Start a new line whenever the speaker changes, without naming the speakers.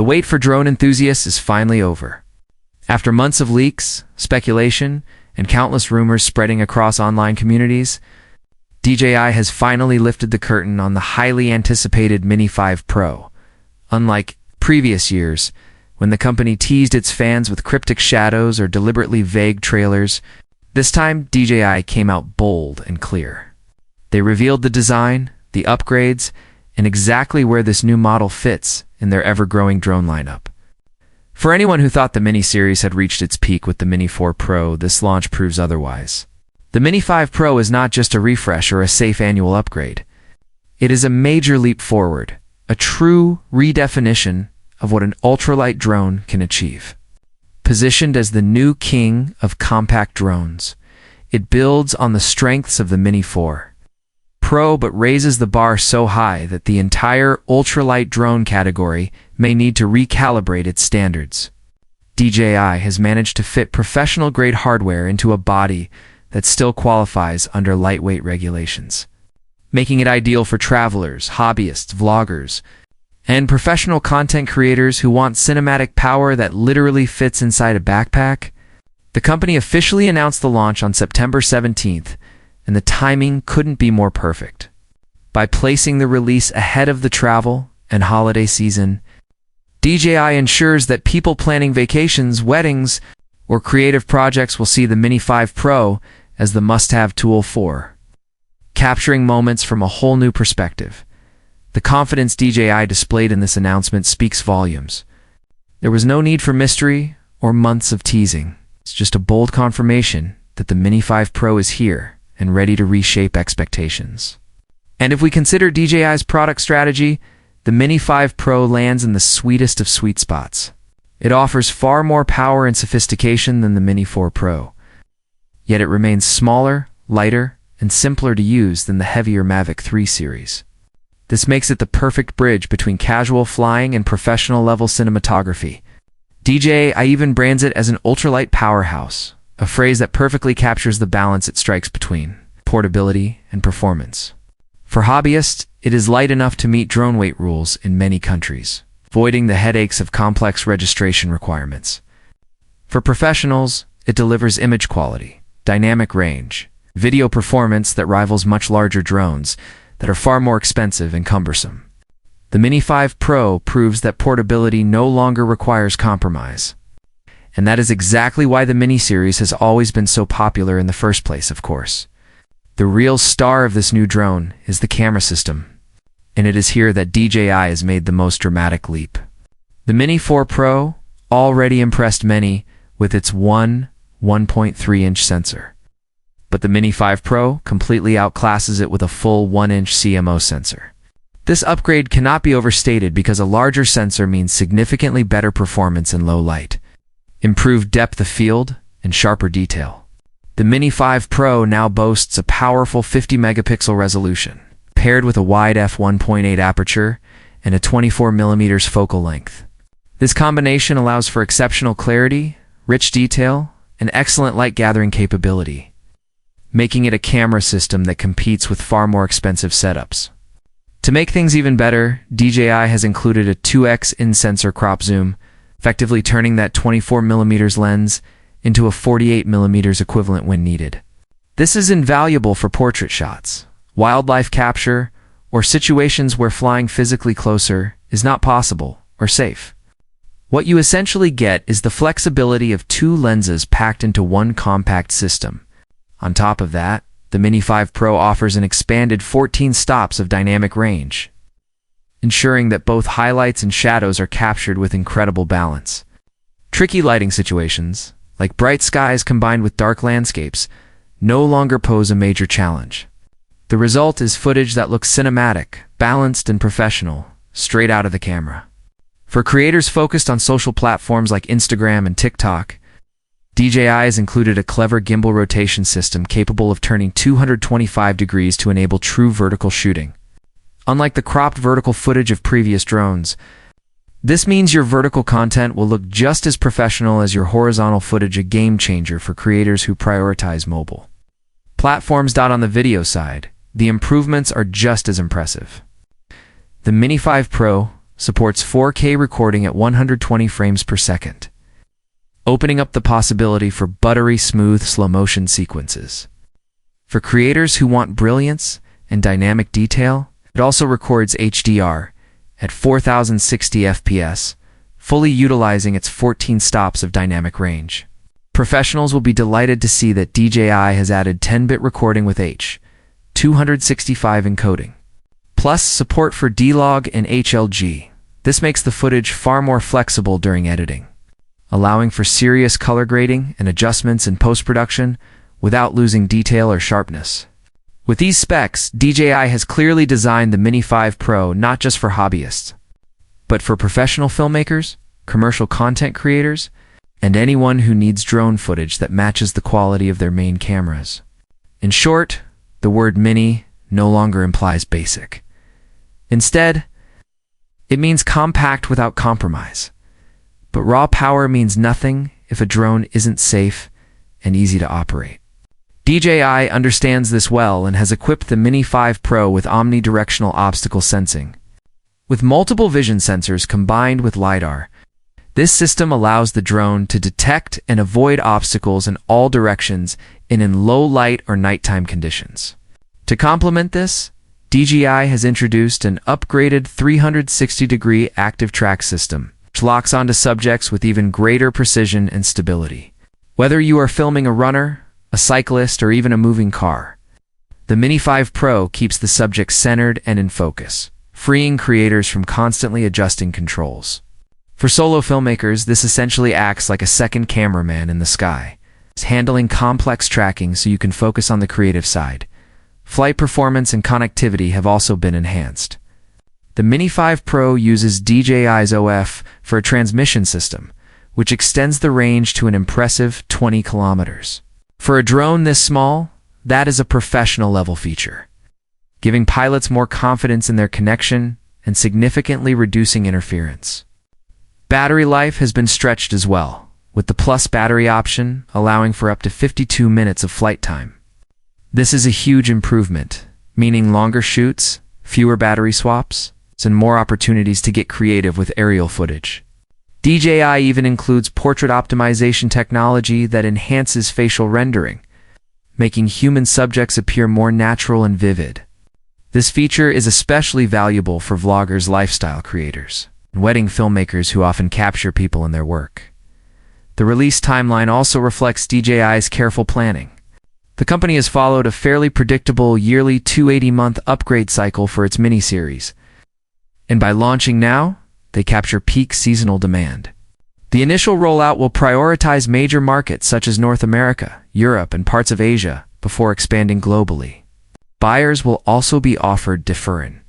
The wait for drone enthusiasts is finally over. After months of leaks, speculation, and countless rumors spreading across online communities, DJI has finally lifted the curtain on the highly anticipated Mini 5 Pro. Unlike previous years, when the company teased its fans with cryptic shadows or deliberately vague trailers, this time DJI came out bold and clear. They revealed the design, the upgrades, and exactly where this new model fits in their ever-growing drone lineup. For anyone who thought the Mini series had reached its peak with the Mini 4 Pro, this launch proves otherwise. The Mini 5 Pro is not just a refresh or a safe annual upgrade. It is a major leap forward, a true redefinition of what an ultralight drone can achieve. Positioned as the new king of compact drones, it builds on the strengths of the Mini 4 Pro but raises the bar so high that the entire ultralight drone category may need to recalibrate its standards. DJI has managed to fit professional-grade hardware into a body that still qualifies under lightweight regulations, making it ideal for travelers, hobbyists, vloggers, and professional content creators who want cinematic power that literally fits inside a backpack. The company officially announced the launch on September 17th, and the timing couldn't be more perfect. By placing the release ahead of the travel and holiday season, DJI ensures that people planning vacations, weddings, or creative projects will see the Mini 5 Pro as the must-have tool for capturing moments from a whole new perspective. The confidence DJI displayed in this announcement speaks volumes. There was no need for mystery or months of teasing. It's just a bold confirmation that the Mini 5 Pro is here and ready to reshape expectations. And if we consider DJI's product strategy, the Mini 5 Pro lands in the sweetest of sweet spots. It offers far more power and sophistication than the Mini 4 Pro, yet it remains smaller, lighter, and simpler to use than the heavier Mavic 3 series. This makes it the perfect bridge between casual flying and professional-level cinematography. DJI even brands it as an ultralight powerhouse, a phrase that perfectly captures the balance it strikes between portability and performance. For hobbyists, it is light enough to meet drone weight rules in many countries, avoiding the headaches of complex registration requirements. For professionals, it delivers image quality, dynamic range, video performance that rivals much larger drones that are far more expensive and cumbersome. The Mini 5 Pro proves that portability no longer requires compromise. And that is exactly why the Mini series has always been so popular in the first place, of course. The real star of this new drone is the camera system, and it is here that DJI has made the most dramatic leap. The Mini 4 Pro already impressed many with its 1.3-inch sensor, but the Mini 5 Pro completely outclasses it with a full 1-inch CMOS sensor. This upgrade cannot be overstated because a larger sensor means significantly better performance in low light, improved depth of field, and sharper detail. The Mini 5 Pro now boasts a powerful 50-megapixel resolution, paired with a wide f1.8 aperture and a 24mm focal length. This combination allows for exceptional clarity, rich detail, and excellent light-gathering capability, making it a camera system that competes with far more expensive setups. To make things even better, DJI has included a 2x in-sensor crop zoom, effectively turning that 24mm lens into a 48mm equivalent when needed. This is invaluable for portrait shots, wildlife capture, or situations where flying physically closer is not possible or safe. What you essentially get is the flexibility of two lenses packed into one compact system. On top of that, the Mini 5 Pro offers an expanded 14 stops of dynamic range, ensuring that both highlights and shadows are captured with incredible balance. Tricky lighting situations, like bright skies combined with dark landscapes, no longer pose a major challenge. The result is footage that looks cinematic, balanced, and professional, straight out of the camera. For creators focused on social platforms like Instagram and TikTok, DJI has included a clever gimbal rotation system capable of turning 225 degrees to enable true vertical shooting. Unlike the cropped vertical footage of previous drones, this means your vertical content will look just as professional as your horizontal footage, a game changer for creators who prioritize mobile platforms. On the video side, the improvements are just as impressive. The Mini 5 Pro supports 4K recording at 120 frames per second, opening up the possibility for buttery smooth slow-motion sequences. For creators who want brilliance and dynamic detail, it also records HDR at 4060 FPS, fully utilizing its 14 stops of dynamic range. Professionals will be delighted to see that DJI has added 10-bit recording with H.265 encoding, plus support for D-Log and HLG. This makes the footage far more flexible during editing, allowing for serious color grading and adjustments in post-production without losing detail or sharpness. With these specs, DJI has clearly designed the Mini 5 Pro not just for hobbyists, but for professional filmmakers, commercial content creators, and anyone who needs drone footage that matches the quality of their main cameras. In short, the word mini no longer implies basic. Instead, it means compact without compromise. But raw power means nothing if a drone isn't safe and easy to operate. DJI understands this well and has equipped the Mini 5 Pro with omnidirectional obstacle sensing. With multiple vision sensors combined with LiDAR, this system allows the drone to detect and avoid obstacles in all directions in low light or nighttime conditions. To complement this, DJI has introduced an upgraded 360-degree active track system, which locks onto subjects with even greater precision and stability. Whether you are filming a runner, a cyclist, or even a moving car, the Mini 5 Pro keeps the subject centered and in focus, freeing creators from constantly adjusting controls. For solo filmmakers, this essentially acts like a second cameraman in the sky, handling complex tracking so you can focus on the creative side. Flight performance and connectivity have also been enhanced. The Mini 5 Pro uses DJI's OF for a transmission system, which extends the range to an impressive 20 kilometers. For a drone this small, that is a professional-level feature, giving pilots more confidence in their connection and significantly reducing interference. Battery life has been stretched as well, with the Plus battery option allowing for up to 52 minutes of flight time. This is a huge improvement, meaning longer shoots, fewer battery swaps, and more opportunities to get creative with aerial footage. DJI even includes portrait optimization technology that enhances facial rendering, making human subjects appear more natural and vivid. This feature is especially valuable for vloggers, lifestyle creators, and wedding filmmakers who often capture people in their work. The release timeline also reflects DJI's careful planning. The company has followed a fairly predictable yearly 280-month upgrade cycle for its Mini series, and by launching now, they capture peak seasonal demand. The initial rollout will prioritize major markets such as North America, Europe, and parts of Asia before expanding globally. Buyers will also be offered deferral